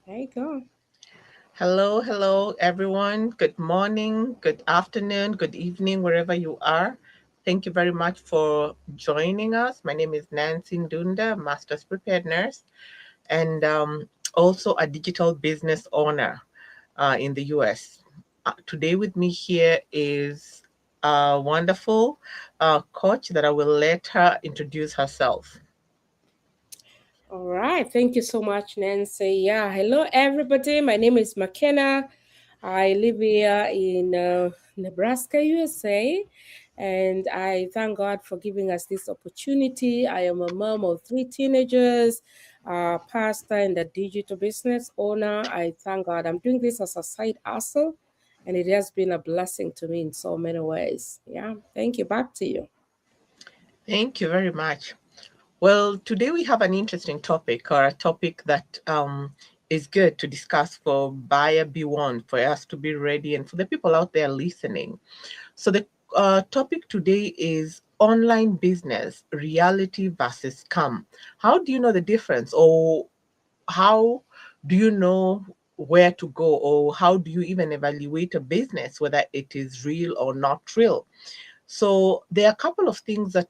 There you go. Hello, everyone. Good morning, good afternoon, good evening, wherever you are. Thank you very much for joining us. My name is Nancy Ndunda, Master's Prepared Nurse, and also a digital business owner in the US. Today with me here is a wonderful coach that I will let her introduce herself. All right. Thank you so much, Nancy. Yeah. Hello, everybody. My name is McKenna. I live here in Nebraska, USA. And I thank God for giving us this opportunity. I am a mom of three teenagers, pastor and a digital business owner. I thank God. I'm doing this as a side hustle, and it has been a blessing to me in so many ways. Yeah. Thank you. Back to you. Thank you very much. Well, today we have an interesting topic, or a topic that is good to discuss for buyer B1, for us to be ready, and for the people out there listening. So, the topic today is online business, reality versus scam. How do you know the difference, or how do you know where to go, or how do you even evaluate a business, whether it is real or not real? So, there are a couple of things that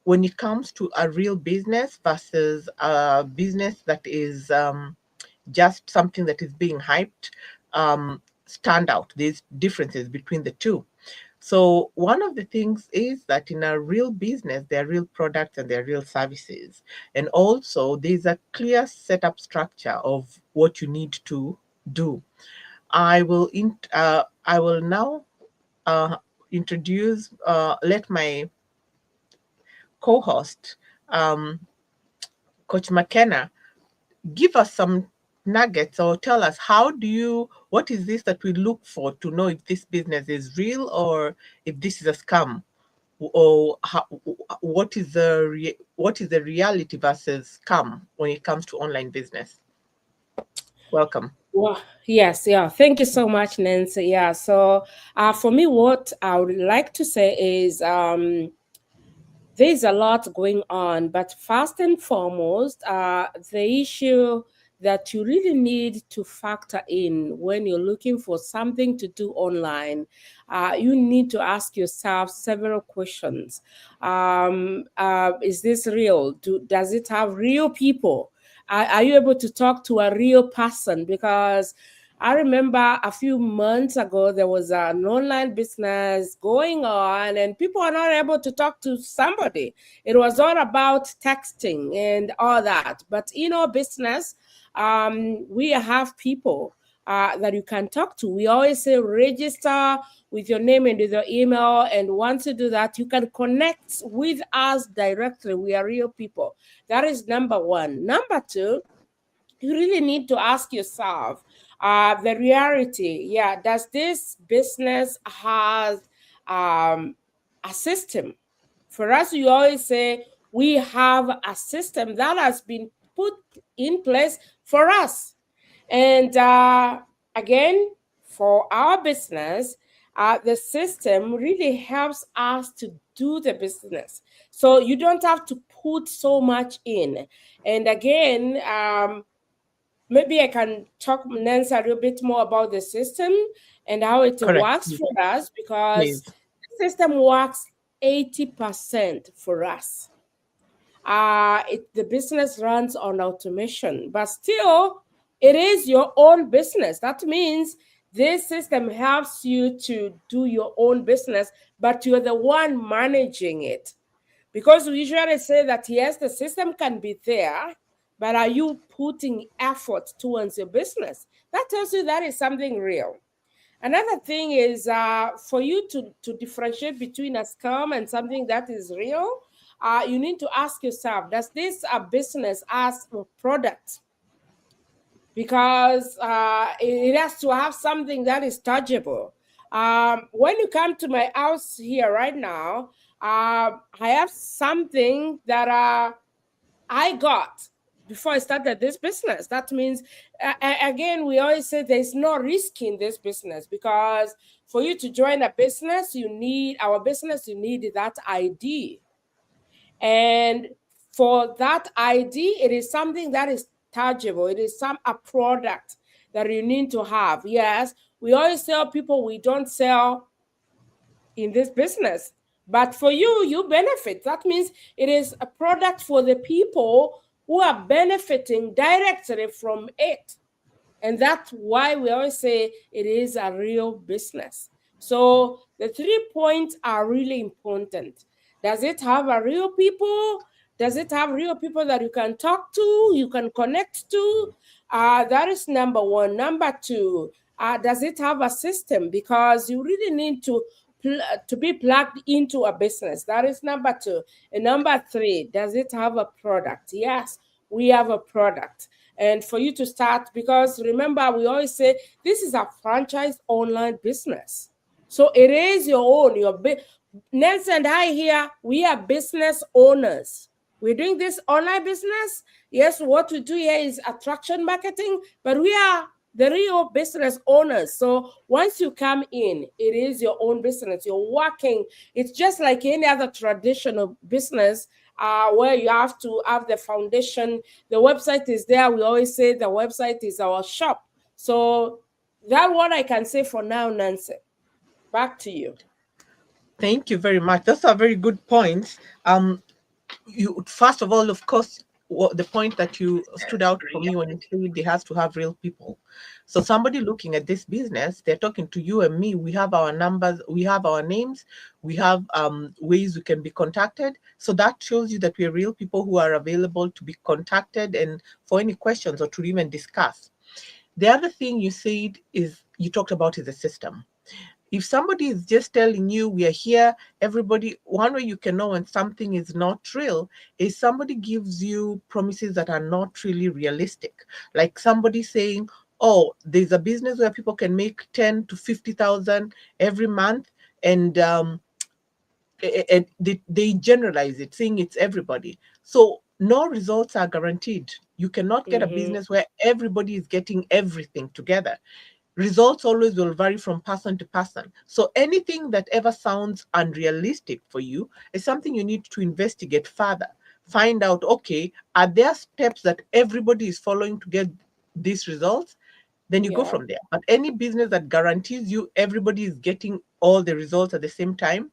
when it comes to a real business versus a business that is just something that is being hyped, stand out. There's differences between the two. So one of the things is that in a real business, there are real products and there are real services. And also there's a clear setup structure of what you need to do. I will now uh, let my co-host, um, Coach McKenna, give us some nuggets or tell us what is this that we look for to know if this business is real or if this is a scam, or what is the reality versus scam when it comes to online business. Welcome. Well, yes, yeah. Thank you so much, Nancy. Yeah. So, for me, what I would like to say is there's a lot going on, but first and foremost, the issue that you really need to factor in when you're looking for something to do online, you need to ask yourself several questions. Is this real? Does it have real people? Are you able to talk to a real person? Because I remember a few months ago there was an online business going on, and people are not able to talk to somebody. It was all about texting and all that. But in our business, we have people that you can talk to. We always say register with your name and with your email. And once you do that, you can connect with us directly. We are real people. That is number one. Number two, you really need to ask yourself the reality. Yeah, does this business has a system? For us, we always say we have a system that has been put in place for us. And again, for our business, the system really helps us to do the business. So you don't have to put so much in. And again, maybe I can talk, Nancy, a little bit more about the system and how it Correct. works for us, because Please. the system works 80% for us. The business runs on automation, but still, it is your own business. That means this system helps you to do your own business, but you're the one managing it. Because we usually say that yes, the system can be there, but are you putting effort towards your business? That tells you that is something real. Another thing is for you to differentiate between a scam and something that is real, you need to ask yourself, does this business as a product? Because it has to have something that is tangible. When you come to my house here right now, I have something that I got before I started this business. That means, again, we always say there's no risk in this business, because for you to join a business, you need that ID. And for that ID, it is something that is tangible. It is a product that you need to have. Yes, we always tell people we don't sell in this business, but for you, you benefit. That means it is a product for the people who are benefiting directly from it. And that's why we always say it is a real business. So the 3 points are really important. Does it have a real people? Does it have real people that you can talk to, you can connect to? That is number one. Number two, does it have a system? Because you really need to be plugged into a business. That is number two. And number three, does it have a product? Yes, we have a product. And for you to start, because remember, we always say this is a franchise online business. So it is your own. Nelson and I here, we are business owners. We're doing this online business. Yes, what we do here is attraction marketing, but we are the real business owners. So once you come in, it is your own business. You're working. It's just like any other traditional business where you have to have the foundation. The website is there. We always say the website is our shop. So that's what I can say for now, Nancy. Back to you. Thank you very much. Those are very good points. You first of all, of course, the point that you stood out for me when you said it has to have real people. So somebody looking at this business, they're talking to you and me. We have our numbers, we have our names, we have ways we can be contacted. So that shows you that we're real people who are available to be contacted and for any questions or to even discuss. The other thing you said is you talked about is the system. If somebody is just telling you we are here, everybody, one way you can know when something is not real is somebody gives you promises that are not really realistic. Like somebody saying, oh, there's a business where people can make 10 to 50,000 every month, and they generalize it, saying it's everybody. So no results are guaranteed. You cannot get a business where everybody is getting everything together. Results always will vary from person to person. So anything that ever sounds unrealistic for you is something you need to investigate further. Find out, okay, are there steps that everybody is following to get these results? Then you go from there. But any business that guarantees you everybody is getting all the results at the same time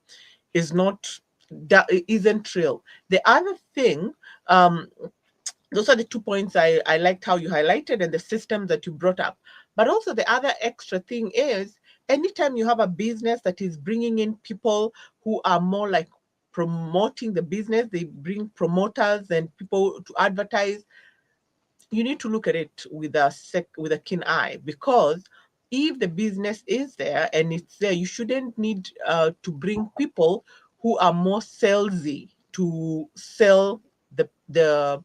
is not, that isn't real. The other thing, those are the 2 points I liked how you highlighted and the system that you brought up. But also the other extra thing is anytime you have a business that is bringing in people who are more like promoting the business, they bring promoters and people to advertise, you need to look at it with a keen eye, because if the business is there and it's there, you shouldn't need to bring people who are more salesy to sell the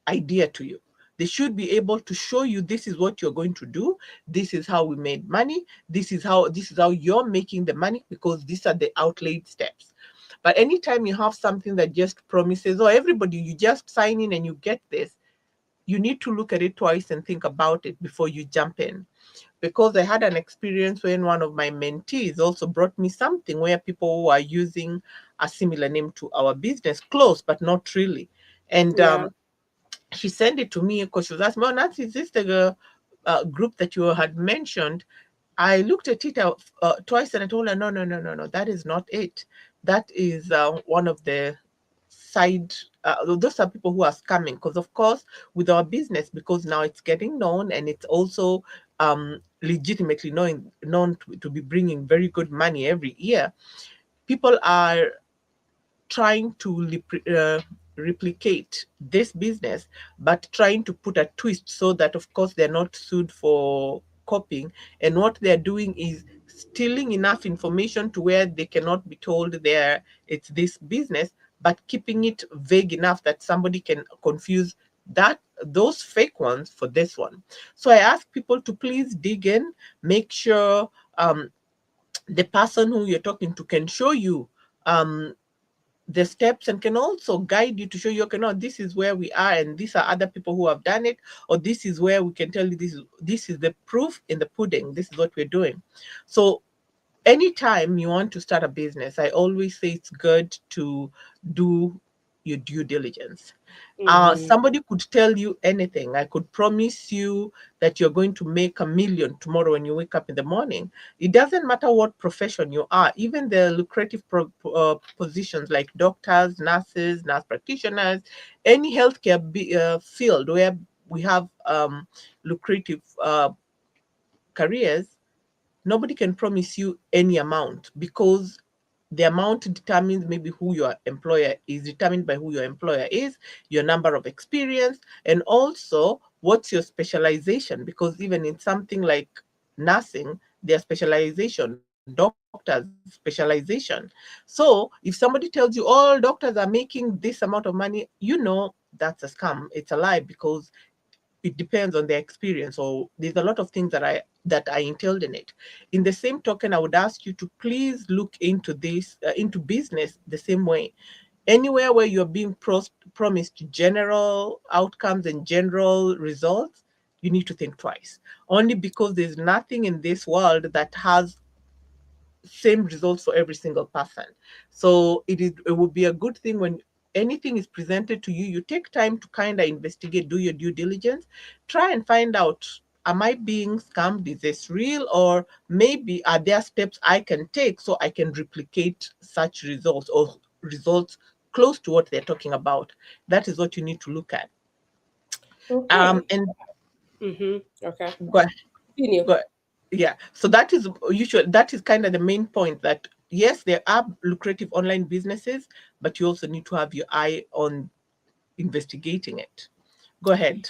idea to you. They should be able to show you this is what you're going to do. This is how we made money. This is how you're making the money, because these are the outlaid steps. But anytime you have something that just promises, oh, everybody, you just sign in and you get this, you need to look at it twice and think about it before you jump in. Because I had an experience when one of my mentees also brought me something where people were using a similar name to our business, close, but not really. And she sent it to me because she was asking, oh, Nancy, is this the group that you had mentioned? I looked at it twice and I told her, no, that is not it. That is one of the side, those are people who are scamming. Because of course, with our business, because now it's getting known and it's also legitimately known to be bringing very good money every year, people are trying to replicate this business, but trying to put a twist so that, of course, they're not sued for copying. And what they're doing is stealing enough information to where they cannot be told it's this business, but keeping it vague enough that somebody can confuse those fake ones for this one. So I ask people to please dig in, make sure the person who you're talking to can show you the steps and can also guide you to show you, okay, no, this is where we are and these are other people who have done it, or this is where we can tell you this is the proof in the pudding, this is what we're doing. So anytime you want to start a business, I always say it's good to do your due diligence. Mm-hmm. Somebody could tell you anything. I could promise you that you're going to make 1 million tomorrow when you wake up in the morning. It doesn't matter what profession you are, even the lucrative positions like doctors, nurses, nurse practitioners, any healthcare field where we have lucrative careers. Nobody can promise you any amount, because the amount determines maybe who your employer is, determined by who your employer is, your number of experience, and also what's your specialization. Because even in something like nursing, their specialization, doctors specialization. So if somebody tells you all doctors are making this amount of money, that's a scam. It's a lie, because it depends on their experience, or there's a lot of things that are entailed in it. In the same token, I would ask you to please look into this, into business the same way. Anywhere where you're being promised general outcomes and general results, you need to think twice, only because there's nothing in this world that has same results for every single person. So it would be a good thing when anything is presented to you, you take time to kind of investigate, do your due diligence, try and find out, am I being scammed? Is this real? Or maybe are there steps I can take so I can replicate such results, or results close to what they're talking about? That is what you need to look at. Okay. And Mm-hmm. Okay. go Continue. But yeah, so that is usually, that is kind of the main point, that yes, there are lucrative online businesses, but you also need to have your eye on investigating it. Go ahead.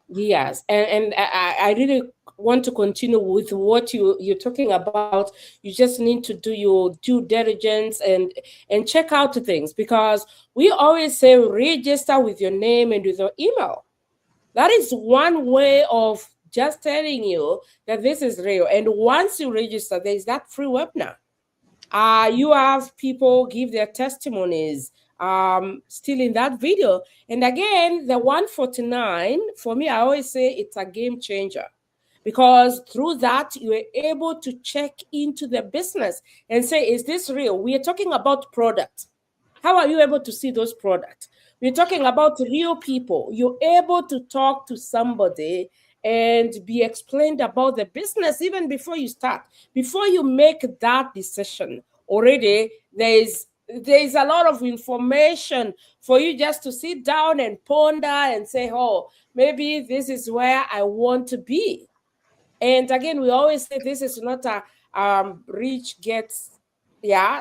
Yes, and I really want to continue with what you're talking about. You just need to do your due diligence and check out things, because we always say register with your name and with your email. That is one way of just telling you that this is real. And once you register, there is that free webinar. You have people give their testimonies still in that video. And again, the 149, for me, I always say it's a game changer, because through that you are able to check into the business and say, is this real? We are talking about product. How are you able to see those products? We're talking about real people. You're able to talk to somebody and be explained about the business even before you start. Before you make that decision, already there's a lot of information for you just to sit down and ponder and say, oh, maybe this is where I want to be. And again, we always say this is not a rich gets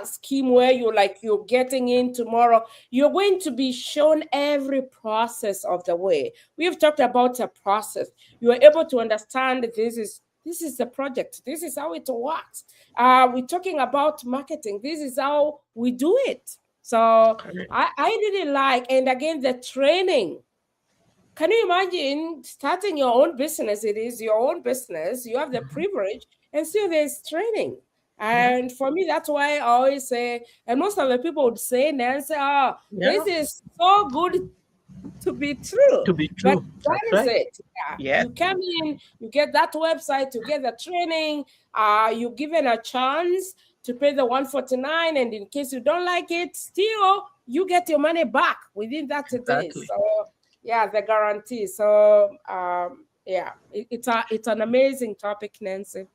scheme where you're getting in tomorrow. You're going to be shown every process of the way. We've talked about a process. You are able to understand this is the project. This is how it works. We're talking about marketing. This is how we do it. So I really like, and again, the training. Can you imagine starting your own business? It is your own business. You have the Mhm. privilege, and still there's training. Yeah, And for me, that's why I always say, and most of the people would say, Nancy, oh, yeah, this is so good to be true. to be But true. that That's is right. it. Yeah. Yes, You come in, you get that website, you get the training, you're given a chance to pay the 149, and in case you don't like it, still you get your money back within that day. exactly. So yeah, the guarantee. So yeah, it's an amazing topic, Nancy.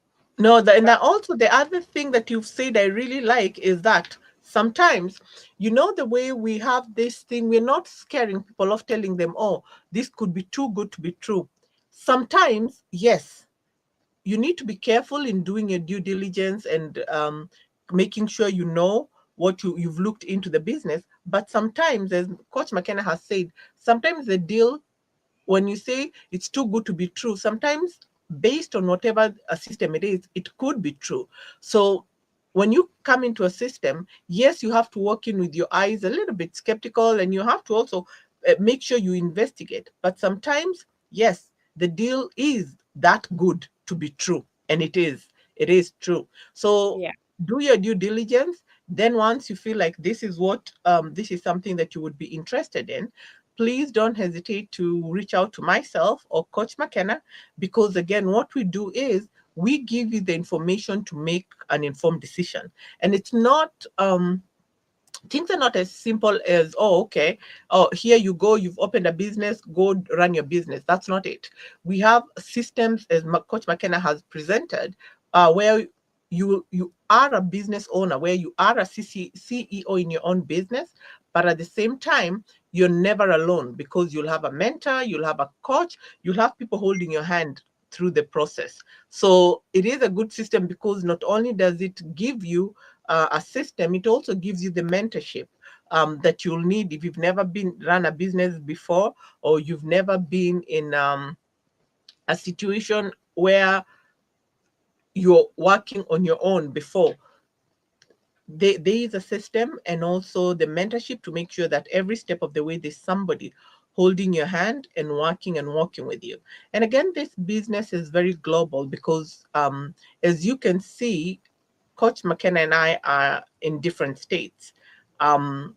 No, and also the other thing that you've said I really like is that sometimes, the way we have this thing, we're not scaring people off, telling them, oh, this could be too good to be true. Sometimes, yes, you need to be careful in doing your due diligence and making sure you know what you've looked into the business. But sometimes, as Coach McKenna has said, sometimes the deal, when you say it's too good to be true, sometimes based on whatever a system it is, it could be true. So when you come into a system, yes, you have to walk in with your eyes a little bit skeptical, and you have to also make sure you investigate. But sometimes, yes, the deal is that good to be true, and it is true. So Yeah. do your due diligence. Then once you feel like this is something that you would be interested in, please don't hesitate to reach out to myself or Coach McKenna, because again, what we do is we give you the information to make an informed decision. And it's not things are not as simple as, oh, okay, oh, here you go, you've opened a business, go run your business. That's not it. We have systems, as Coach McKenna has presented, where you are a business owner, where you are a CEO in your own business, but at the same time, you're never alone, because you'll have a mentor, you'll have a coach, you'll have people holding your hand through the process. So it is a good system, because not only does it give you a system, it also gives you the mentorship that you'll need if you've never been run a business before, or you've never been in a situation where you're working on your own before. There is a system, and also the mentorship, to make sure that every step of the way there's somebody holding your hand and walking with you. And again, this business is very global, because as you can see, Coach McKenna and I are in different states. Um,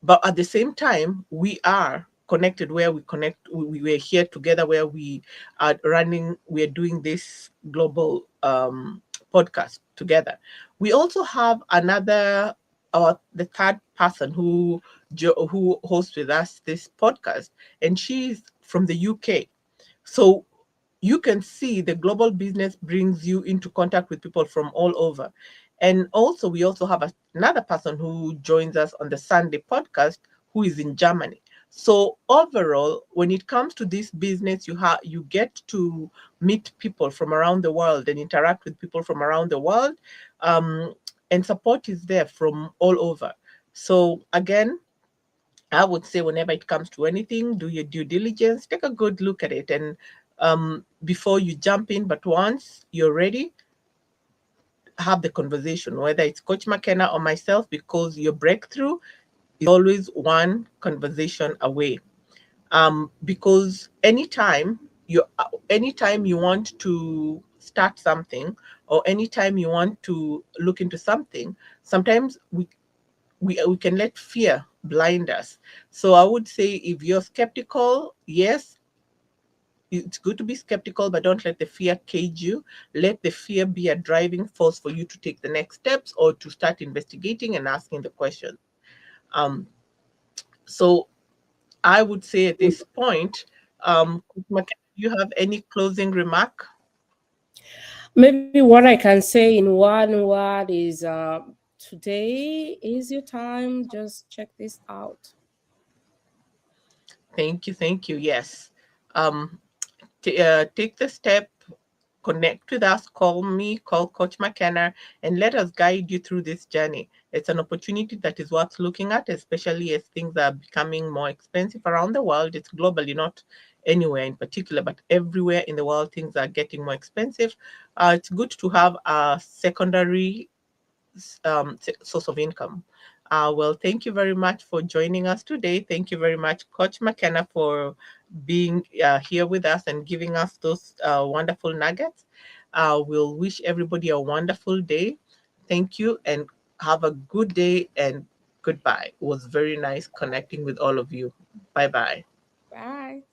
but at the same time, we are connected, where we connect, we were here together, where we are running, we are doing this global podcast together. We also have another, the third person who hosts with us this podcast, and she's from the UK. So you can see the global business brings you into contact with people from all over. And also, we also have another person who joins us on the Sunday podcast, who is in Germany. So overall, when it comes to this business, you get to meet people from around the world and interact with people from around the world, um, and support is there from all over. So again, I would say, whenever it comes to anything, do your due diligence, take a good look at it, and before you jump in. But once you're ready, have the conversation, whether it's Coach McKenna or myself, because your breakthrough is always one conversation away. Because anytime you want to start something, or anytime you want to look into something, sometimes we can let fear blind us. So I would say, if you're skeptical, yes, it's good to be skeptical, but don't let the fear cage you. Let the fear be a driving force for you to take the next steps, or to start investigating and asking the questions. Um, so I would say, at this point, do you have any closing remark? Maybe what I can say in one word is today is your time. Just check this out. Thank you, thank you. Yes. Um, take the step, connect with us, call me, call Coach McKenna, and let us guide you through this journey. It's an opportunity that is worth looking at, especially as things are becoming more expensive around the world. It's globally, not anywhere in particular, but everywhere in the world, things are getting more expensive. It's good to have a secondary source of income. Well, thank you very much for joining us today. Thank you very much, Coach McKenna, for being here with us and giving us those wonderful nuggets. We'll wish everybody a wonderful day. Thank you, and have a good day, and goodbye. It was very nice connecting with all of you. Bye bye. Bye.